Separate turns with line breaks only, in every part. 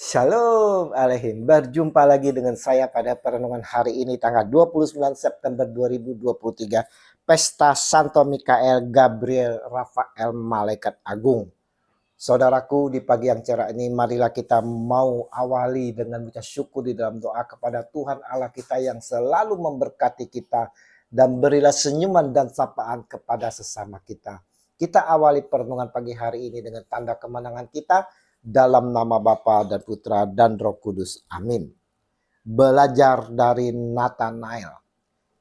Shalom Alehim, berjumpa lagi dengan saya pada perenungan hari ini tanggal 29 September 2023. Pesta Santo Mikael, Gabriel, Rafael, Malaikat Agung. Saudaraku, di pagi yang cerah ini marilah kita mau awali dengan mengucap syukur di dalam doa kepada Tuhan Allah kita yang selalu memberkati kita, dan berilah senyuman dan sapaan kepada sesama kita. Kita awali perenungan pagi hari ini dengan tanda kemenangan kita dalam nama Bapa dan Putra dan Roh Kudus. Amin. Belajar dari Nathanael.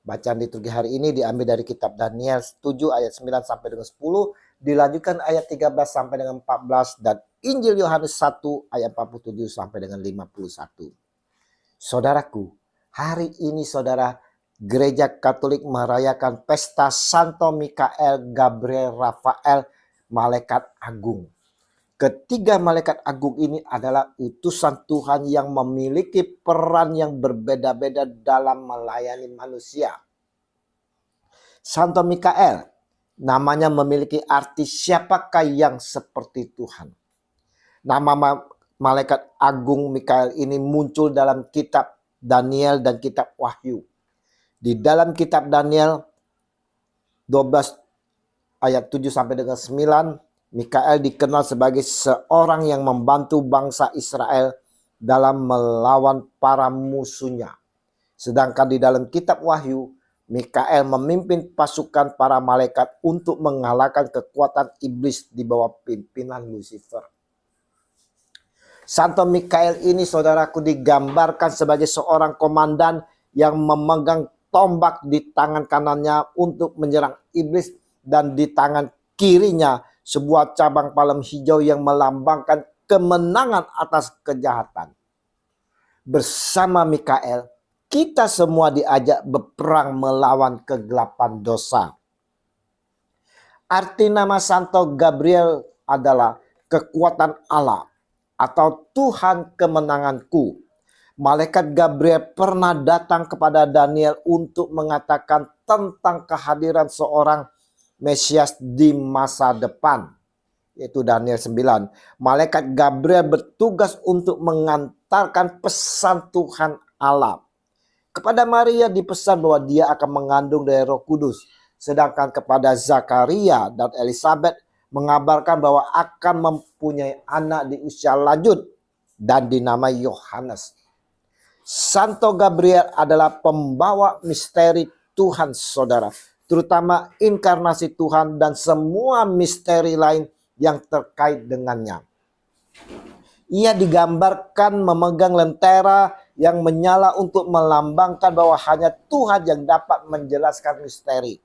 Bacaan liturgi hari ini diambil dari kitab Daniel 7 ayat 9 sampai dengan 10, dilanjutkan ayat 13 sampai dengan 14, dan Injil Yohanes 1 ayat 47 sampai dengan 51. Saudaraku, hari ini saudara, Gereja Katolik merayakan pesta Santo Mikael, Gabriel, Rafael, Malaikat Agung. Ketiga malaikat agung ini adalah utusan Tuhan yang memiliki peran yang berbeda-beda dalam melayani manusia. Santo Mikael, namanya memiliki arti siapakah yang seperti Tuhan. Nama malaikat agung Mikael ini muncul dalam kitab Daniel dan kitab Wahyu. Di dalam kitab Daniel 12 ayat 7 sampai dengan 9, Mikael dikenal sebagai seorang yang membantu bangsa Israel dalam melawan para musuhnya. Sedangkan di dalam kitab Wahyu, Mikael memimpin pasukan para malaikat untuk mengalahkan kekuatan iblis di bawah pimpinan Lucifer. Santo Mikael ini saudaraku digambarkan sebagai seorang komandan yang memegang tombak di tangan kanannya untuk menyerang iblis, dan di tangan kirinya sebuah cabang palem hijau yang melambangkan kemenangan atas kejahatan. Bersama Mikael, kita semua diajak berperang melawan kegelapan dosa. Arti nama Santo Gabriel adalah kekuatan Allah atau Tuhan kemenanganku. Malaikat Gabriel pernah datang kepada Daniel untuk mengatakan tentang kehadiran seorang Mesias di masa depan, yaitu Daniel 9. Malaikat Gabriel bertugas untuk mengantarkan pesan Tuhan Allah. Kepada Maria dipesan bahwa dia akan mengandung dari Roh Kudus. Sedangkan kepada Zakaria dan Elizabeth mengabarkan bahwa akan mempunyai anak di usia lanjut dan dinamai Yohanes. Santo Gabriel adalah pembawa misteri Tuhan saudara, terutama inkarnasi Tuhan dan semua misteri lain yang terkait dengannya. Ia digambarkan memegang lentera yang menyala untuk melambangkan bahwa hanya Tuhan yang dapat menjelaskan misteri.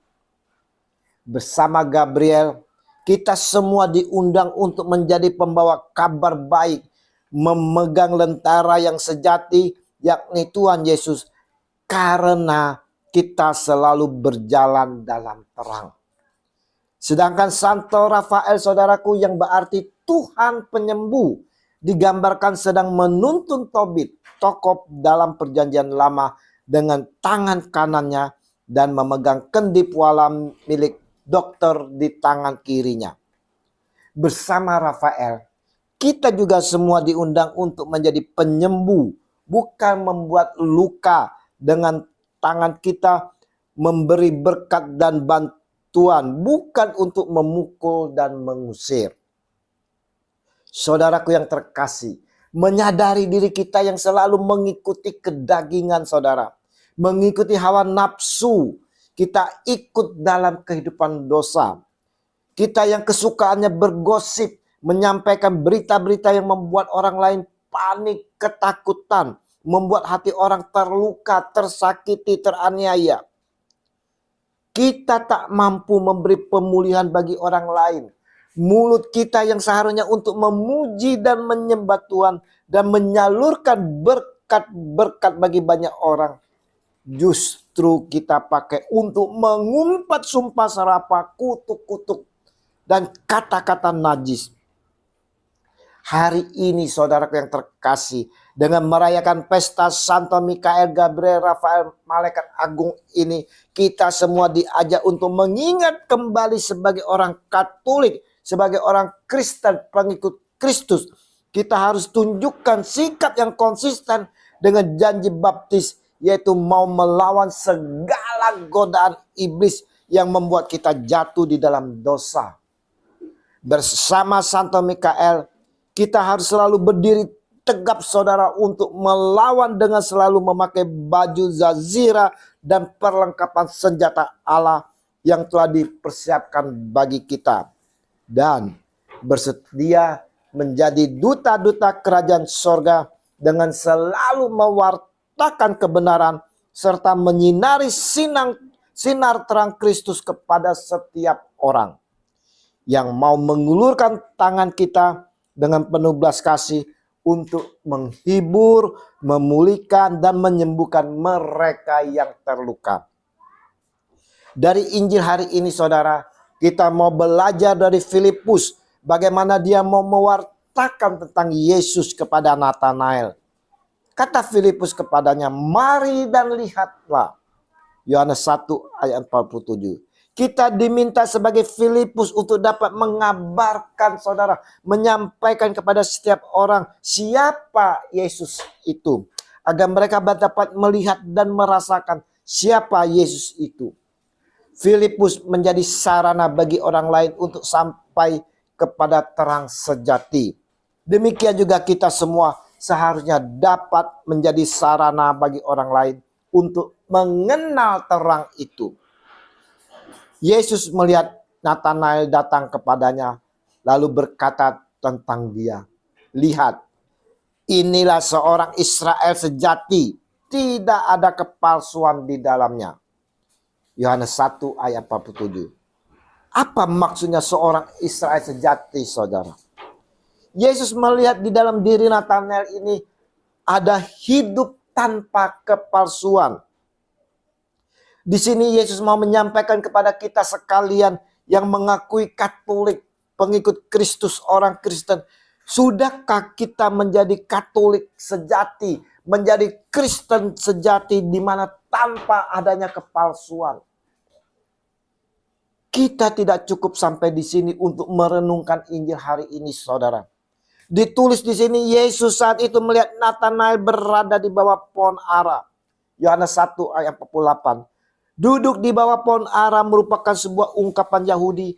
Bersama Gabriel, kita semua diundang untuk menjadi pembawa kabar baik, memegang lentera yang sejati, yakni Tuhan Yesus, karena kita selalu berjalan dalam terang. Sedangkan Santo Rafael saudaraku yang berarti Tuhan penyembuh, digambarkan sedang menuntun Tobit, tokoh dalam perjanjian lama, dengan tangan kanannya dan memegang kendip wala milik dokter di tangan kirinya. Bersama Rafael, kita juga semua diundang untuk menjadi penyembuh, bukan membuat luka. Dengan tangan kita memberi berkat dan bantuan, bukan untuk memukul dan mengusir. Saudaraku yang terkasih, menyadari diri kita yang selalu mengikuti kedagingan saudara, mengikuti hawa nafsu, kita ikut dalam kehidupan dosa. Kita yang kesukaannya bergosip, menyampaikan berita-berita yang membuat orang lain panik, ketakutan, membuat hati orang terluka, tersakiti, teraniaya. Kita tak mampu memberi pemulihan bagi orang lain. Mulut kita yang seharusnya untuk memuji dan menyembah Tuhan dan menyalurkan berkat-berkat bagi banyak orang, justru kita pakai untuk mengumpat sumpah serapah, kutuk-kutuk, dan kata-kata najis. Hari ini saudaraku yang terkasih, dengan merayakan pesta Santo Mikael, Gabriel, Rafael, Malaikat Agung ini, kita semua diajak untuk mengingat kembali sebagai orang Katolik, sebagai orang Kristen, pengikut Kristus, Kita harus tunjukkan sikap yang konsisten dengan janji baptis, yaitu mau melawan segala godaan iblis yang membuat kita jatuh di dalam dosa. Bersama Santo Mikael, kita harus selalu berdiri tegap saudara untuk melawan dengan selalu memakai baju zazira dan perlengkapan senjata Allah yang telah dipersiapkan bagi kita. Dan bersedia menjadi duta-duta kerajaan sorga dengan selalu mewartakan kebenaran serta menyinari sinar terang Kristus kepada setiap orang yang mau mengulurkan tangan kita dengan penuh belas kasih untuk menghibur, memulihkan, dan menyembuhkan mereka yang terluka. Dari Injil hari ini saudara, kita mau belajar dari Filipus bagaimana dia mau mewartakan tentang Yesus kepada Natanael. Kata Filipus kepadanya, "Mari dan lihatlah." Yohanes 1 ayat 47. Kita diminta sebagai Filipus untuk dapat mengabarkan saudara, menyampaikan kepada setiap orang siapa Yesus itu, agar mereka dapat melihat dan merasakan siapa Yesus itu. Filipus menjadi sarana bagi orang lain untuk sampai kepada terang sejati. Demikian juga kita semua seharusnya dapat menjadi sarana bagi orang lain untuk mengenal terang itu. Yesus melihat Natanael datang kepadanya, lalu berkata tentang dia, "Lihat, inilah seorang Israel sejati, tidak ada kepalsuan di dalamnya." Yohanes 1 ayat 47. Apa maksudnya seorang Israel sejati, saudara? Yesus melihat di dalam diri Natanael ini ada hidup tanpa kepalsuan. Di sini Yesus mau menyampaikan kepada kita sekalian yang mengakui Katolik, pengikut Kristus, orang Kristen. Sudahkah kita menjadi Katolik sejati, menjadi Kristen sejati di mana tanpa adanya kepalsuan? Kita tidak cukup sampai di sini untuk merenungkan Injil hari ini, saudara. Ditulis di sini Yesus saat itu melihat Natanael berada di bawah pohon ara. Yohanes 1 ayat 48. Duduk di bawah pohon ara merupakan sebuah ungkapan Yahudi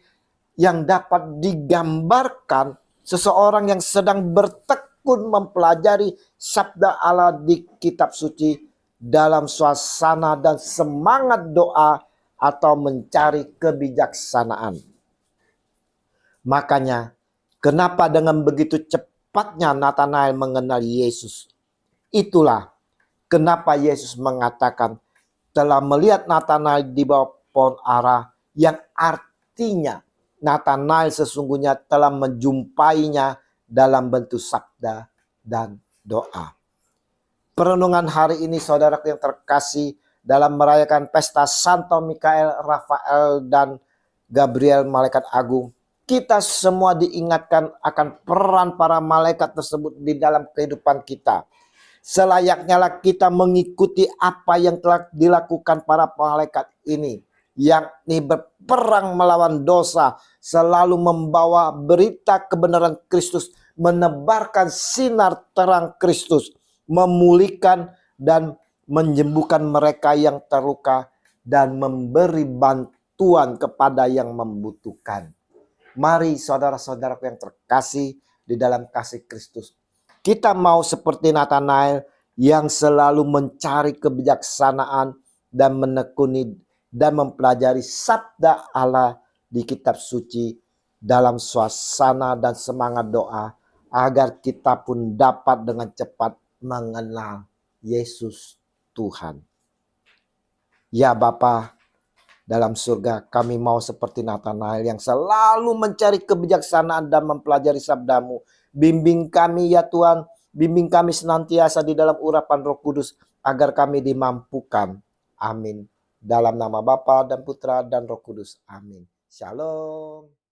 yang dapat digambarkan seseorang yang sedang bertekun mempelajari sabda Allah di kitab suci dalam suasana dan semangat doa atau mencari kebijaksanaan. Makanya, kenapa dengan begitu cepatnya Natanael mengenal Yesus? Itulah kenapa Yesus mengatakan telah melihat Natanael di bawah pohon ara, yang artinya Natanael sesungguhnya telah menjumpainya dalam bentuk sabda dan doa. Perenungan hari ini saudara yang terkasih dalam merayakan pesta Santo Mikael, Rafael, dan Gabriel malaikat agung, kita semua diingatkan akan peran para malaikat tersebut di dalam kehidupan kita. Selayaknya lah kita mengikuti apa yang telah dilakukan para malaikat ini, yakni berperang melawan dosa, selalu membawa berita kebenaran Kristus, menebarkan sinar terang Kristus, memulihkan dan menyembuhkan mereka yang terluka, dan memberi bantuan kepada yang membutuhkan. Mari saudara-saudaraku yang terkasih di dalam kasih Kristus, kita mau seperti Natanael yang selalu mencari kebijaksanaan dan menekuni dan mempelajari sabda Allah di kitab suci dalam suasana dan semangat doa, agar kita pun dapat dengan cepat mengenal Yesus Tuhan. Ya Bapa dalam surga, kami mau seperti Natanael yang selalu mencari kebijaksanaan dan mempelajari sabdamu. Bimbing kami ya Tuhan, bimbing kami senantiasa di dalam urapan Roh Kudus, agar kami dimampukan. Amin. Dalam nama Bapa dan Putra dan Roh Kudus. Amin. Shalom.